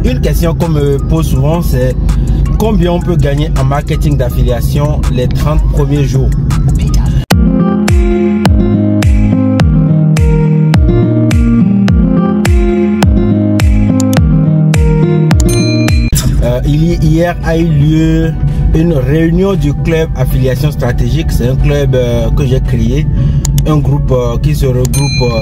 une question qu'on me pose souvent, c'est combien on peut gagner en marketing d'affiliation les 30 premiers jours. Hier a eu lieu une réunion du club affiliation stratégique. C'est un club que j'ai créé, un groupe qui se regroupe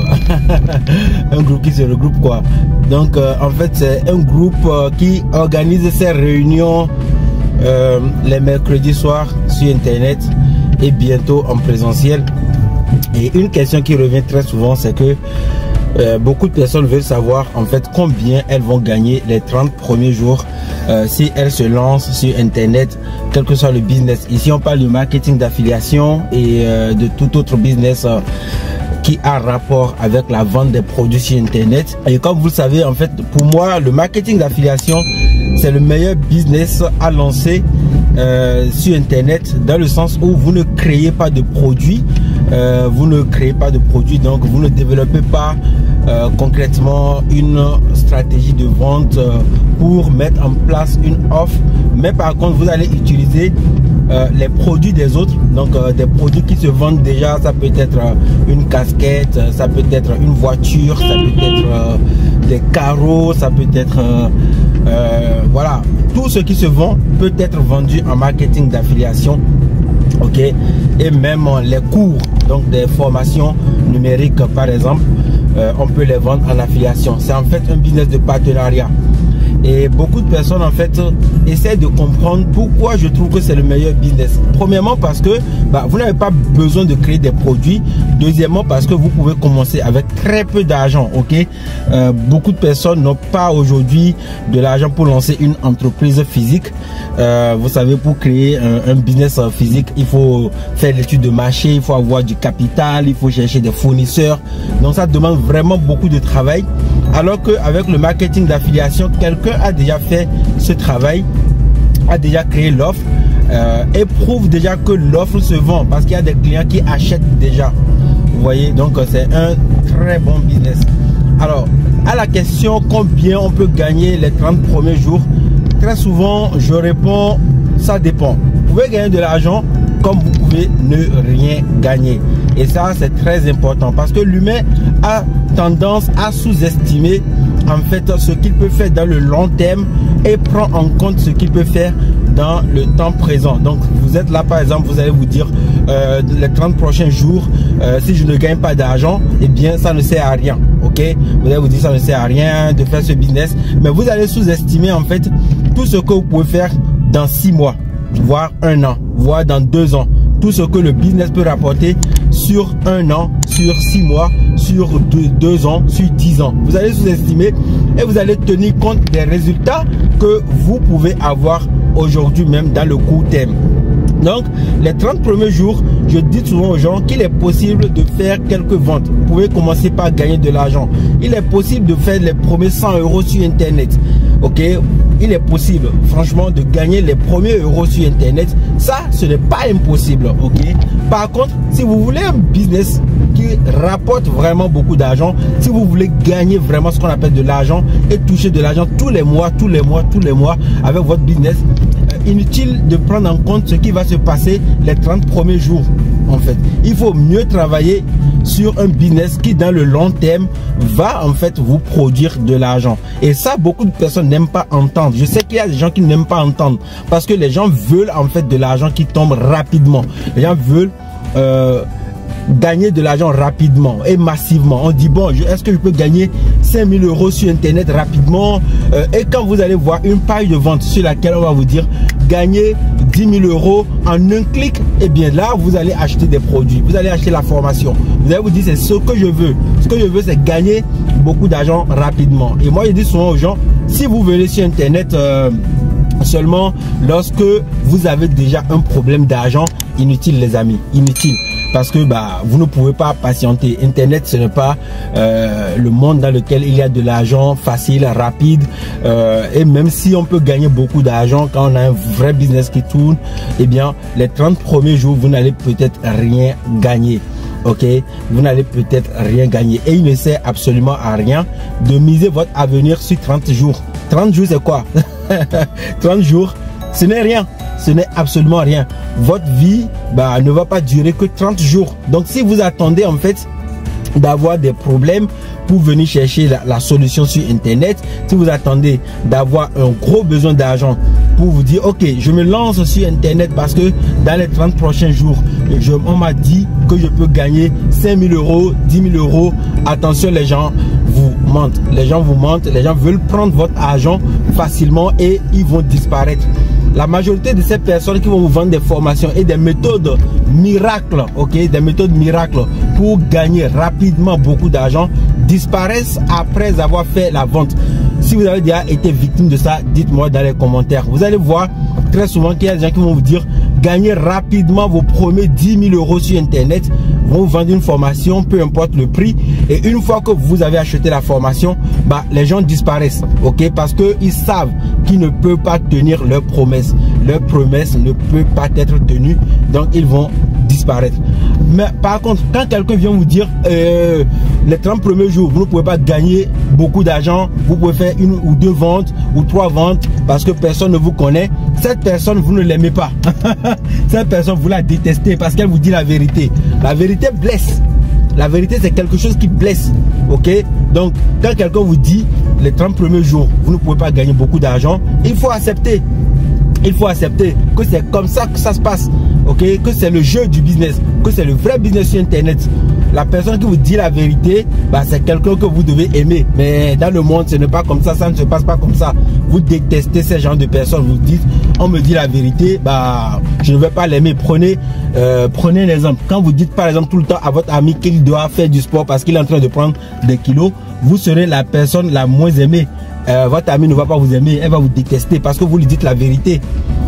un groupe qui se regroupe quoi. Donc en fait c'est un groupe qui organise ses réunions les mercredis soirs sur internet et bientôt en présentiel. Et une question qui revient très souvent, c'est que beaucoup de personnes veulent savoir en fait combien elles vont gagner les 30 premiers jours si elles se lancent sur internet, quel que soit le business. Ici on parle du marketing d'affiliation et de tout autre business qui a rapport avec la vente des produits sur internet. Et comme vous le savez, en fait pour moi le marketing d'affiliation c'est le meilleur business à lancer sur internet, dans le sens où vous ne créez pas de produits, donc vous ne développez pas concrètement une stratégie de vente pour mettre en place une offre, mais par contre vous allez utiliser les produits des autres, donc des produits qui se vendent déjà. Ça peut être une casquette, ça peut être une voiture, ça peut être des carreaux, ça peut être voilà, tout ce qui se vend peut être vendu en marketing d'affiliation. Ok, et même les cours, donc des formations numériques par exemple, on peut les vendre en affiliation. C'est en fait un business de partenariat. Et beaucoup de personnes en fait essaient de comprendre pourquoi je trouve que c'est le meilleur business. Premièrement parce que vous n'avez pas besoin de créer des produits. Deuxièmement parce que vous pouvez commencer avec très peu d'argent. Ok, beaucoup de personnes n'ont pas aujourd'hui de l'argent pour lancer une entreprise physique. Vous savez, pour créer un business physique, il faut faire l'étude de marché, il faut avoir du capital, il faut chercher des fournisseurs. Donc ça demande vraiment beaucoup de travail. Alors qu'avec le marketing d'affiliation, quelqu'un a déjà fait ce travail, a déjà créé l'offre et prouve déjà que l'offre se vend parce qu'il y a des clients qui achètent déjà. Vous voyez, donc c'est un très bon business. Alors, à la question combien on peut gagner les 30 premiers jours, très souvent je réponds ça dépend. Vous pouvez gagner de l'argent comme vous pouvez ne rien gagner. Et ça c'est très important parce que l'humain a tendance à sous-estimer en fait ce qu'il peut faire dans le long terme et prend en compte ce qu'il peut faire dans le temps présent. Donc vous êtes là par exemple, vous allez vous dire les 30 prochains jours, si je ne gagne pas d'argent, eh bien ça ne sert à rien. Ok, vous allez vous dire ça ne sert à rien de faire ce business, mais vous allez sous-estimer en fait tout ce que vous pouvez faire dans 6 mois, voire 1 an, voire dans 2 ans. Tout ce que le business peut rapporter sur 1 an, sur 6 mois, sur 2 ans, sur 10 ans. Vous allez sous-estimer et vous allez tenir compte des résultats que vous pouvez avoir aujourd'hui même dans le court terme. Donc, les 30 premiers jours, je dis souvent aux gens qu'il est possible de faire quelques ventes. Vous pouvez commencer par gagner de l'argent. Il est possible de faire les premiers 100 € sur Internet. Ok, il est possible, franchement, de gagner les premiers euros sur Internet. Ça, ce n'est pas impossible. Ok. Par contre, si vous voulez un business qui rapporte vraiment beaucoup d'argent, si vous voulez gagner vraiment ce qu'on appelle de l'argent et toucher de l'argent tous les mois avec votre business, inutile de prendre en compte ce qui va se passer les 30 premiers jours. En fait, il faut mieux travailler sur un business qui dans le long terme va en fait vous produire de l'argent. Et ça, beaucoup de personnes n'aiment pas entendre. Je sais qu'il y a des gens qui n'aiment pas entendre parce que les gens veulent en fait de l'argent qui tombe rapidement. Les gens veulent gagner de l'argent rapidement et massivement. On dit bon, est-ce que je peux gagner 5000 € sur Internet rapidement? Et quand vous allez voir une page de vente sur laquelle on va vous dire gagner 10 000 € en un clic, et bien là vous allez acheter des produits, vous allez acheter la formation, vous allez vous dire c'est ce que je veux. Ce que je veux c'est gagner beaucoup d'argent rapidement. Et moi je dis souvent aux gens, si vous venez sur Internet seulement lorsque vous avez déjà un problème d'argent, inutile les amis, inutile. Parce que vous ne pouvez pas patienter. Internet, ce n'est pas le monde dans lequel il y a de l'argent facile, rapide. Et même si on peut gagner beaucoup d'argent quand on a un vrai business qui tourne, eh bien, les 30 premiers jours, vous n'allez peut-être rien gagner. Ok, vous n'allez peut-être rien gagner. Et il ne sert absolument à rien de miser votre avenir sur 30 jours. 30 jours, c'est quoi? 30 jours, ce n'est rien. Ce n'est absolument rien. Votre vie ne va pas durer que 30 jours. Donc, si vous attendez en fait d'avoir des problèmes pour venir chercher la solution sur Internet, si vous attendez d'avoir un gros besoin d'argent pour vous dire, ok, je me lance sur Internet parce que dans les 30 prochains jours, on m'a dit que je peux gagner 5 000 euros, 10 000 euros. Attention, les gens vous mentent. Les gens vous mentent. Les gens veulent prendre votre argent facilement et ils vont disparaître. La majorité de ces personnes qui vont vous vendre des formations et des méthodes miracles, ok, des méthodes miracles pour gagner rapidement beaucoup d'argent, disparaissent après avoir fait la vente. Si vous avez déjà été victime de ça, dites-moi dans les commentaires. Vous allez voir très souvent qu'il y a des gens qui vont vous dire gagnez rapidement vos premiers 10 000 euros sur Internet, vont vous vendre une formation, peu importe le prix. Et une fois que vous avez acheté la formation, les gens disparaissent, ok, parce qu'ils savent qu'ils ne peuvent pas tenir leurs promesses. Leurs promesses ne peuvent pas être tenues, donc ils vont disparaître. Mais par contre, quand quelqu'un vient vous dire les 30 premiers jours, vous ne pouvez pas gagner beaucoup d'argent, vous pouvez faire 1 ou 2 ventes ou 3 ventes parce que personne ne vous connaît, cette personne, vous ne l'aimez pas. Cette personne, vous la détestez parce qu'elle vous dit la vérité. La vérité blesse. La vérité, c'est quelque chose qui blesse. Ok? Donc, quand quelqu'un vous dit les 30 premiers jours, vous ne pouvez pas gagner beaucoup d'argent, il faut accepter. Il faut accepter que c'est comme ça que ça se passe. Ok? Que c'est le jeu du business. Que c'est le vrai business sur Internet. La personne qui vous dit la vérité, c'est quelqu'un que vous devez aimer. Mais dans le monde, ce n'est pas comme ça. Ça ne se passe pas comme ça. Vous détestez ces gens de personnes. Vous dites, on me dit la vérité, je ne vais pas l'aimer. Prenez un exemple. Quand vous dites par exemple tout le temps à votre ami qu'il doit faire du sport parce qu'il est en train de prendre des kilos, vous serez la personne la moins aimée. Votre ami ne va pas vous aimer, elle va vous détester parce que vous lui dites la vérité.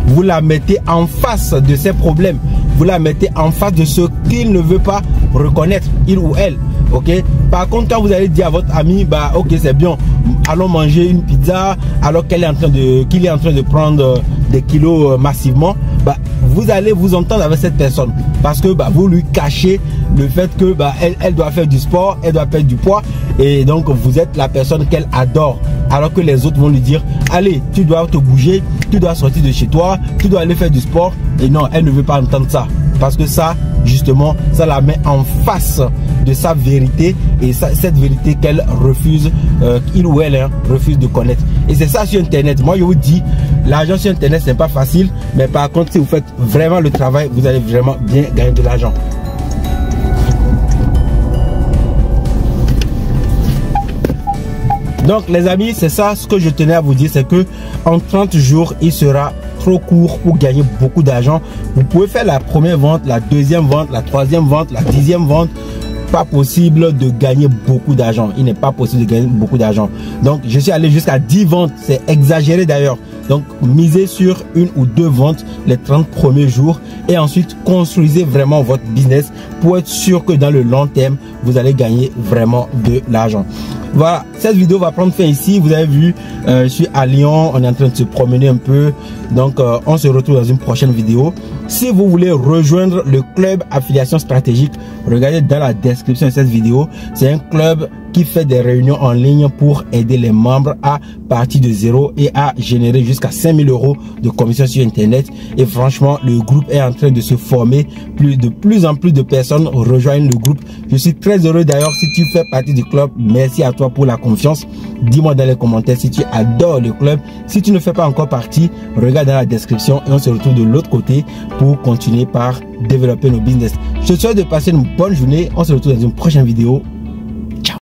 Vous la mettez en face de ses problèmes. Vous la mettez en face de ce qu'il ne veut pas reconnaître, il ou elle. Ok. Par contre, quand vous allez dire à votre ami, ok, c'est bien, allons manger une pizza alors qu'il est en train de prendre des kilos massivement, vous allez vous entendre avec cette personne parce que vous lui cachez le fait que elle doit faire du sport, elle doit perdre du poids et donc vous êtes la personne qu'elle adore, alors que les autres vont lui dire allez, tu dois te bouger, tu dois sortir de chez toi, tu dois aller faire du sport. Et non, elle ne veut pas entendre ça parce que ça, justement, ça la met en face de sa vérité et cette vérité qu'elle refuse, il ou elle refuse de connaître. Et c'est ça sur Internet. Moi, je vous dis, l'argent sur Internet, c'est pas facile, mais par contre, si vous faites vraiment le travail, vous allez vraiment bien gagner de l'argent. Donc les amis, c'est ça ce que je tenais à vous dire, c'est que en 30 jours, il sera trop court pour gagner beaucoup d'argent. Vous pouvez faire la première vente, la deuxième vente, la troisième vente, la 10e vente. Pas possible de gagner beaucoup d'argent. Il n'est pas possible de gagner beaucoup d'argent. Donc je suis allé jusqu'à 10 ventes. C'est exagéré d'ailleurs. Donc misez sur 1 ou 2 ventes les 30 premiers jours et ensuite construisez vraiment votre business pour être sûr que dans le long terme, vous allez gagner vraiment de l'argent. Voilà, cette vidéo va prendre fin ici. Vous avez vu, je suis à Lyon, on est en train de se promener un peu. Donc on se retrouve dans une prochaine vidéo. Si vous voulez rejoindre le club affiliation stratégique, regardez dans la description de cette vidéo. C'est un club qui fait des réunions en ligne pour aider les membres à partir de zéro et à générer jusqu'à 5 000 euros de commission sur Internet. Et franchement, le groupe est en train de se former. De plus en plus de personnes rejoignent le groupe. Je suis très heureux d'ailleurs si tu fais partie du club. Merci à toi pour la confiance. Dis-moi dans les commentaires si tu adores le club. Si tu ne fais pas encore partie, regarde dans la description et on se retrouve de l'autre côté pour continuer par développer nos business. Je te souhaite de passer une bonne journée. On se retrouve dans une prochaine vidéo.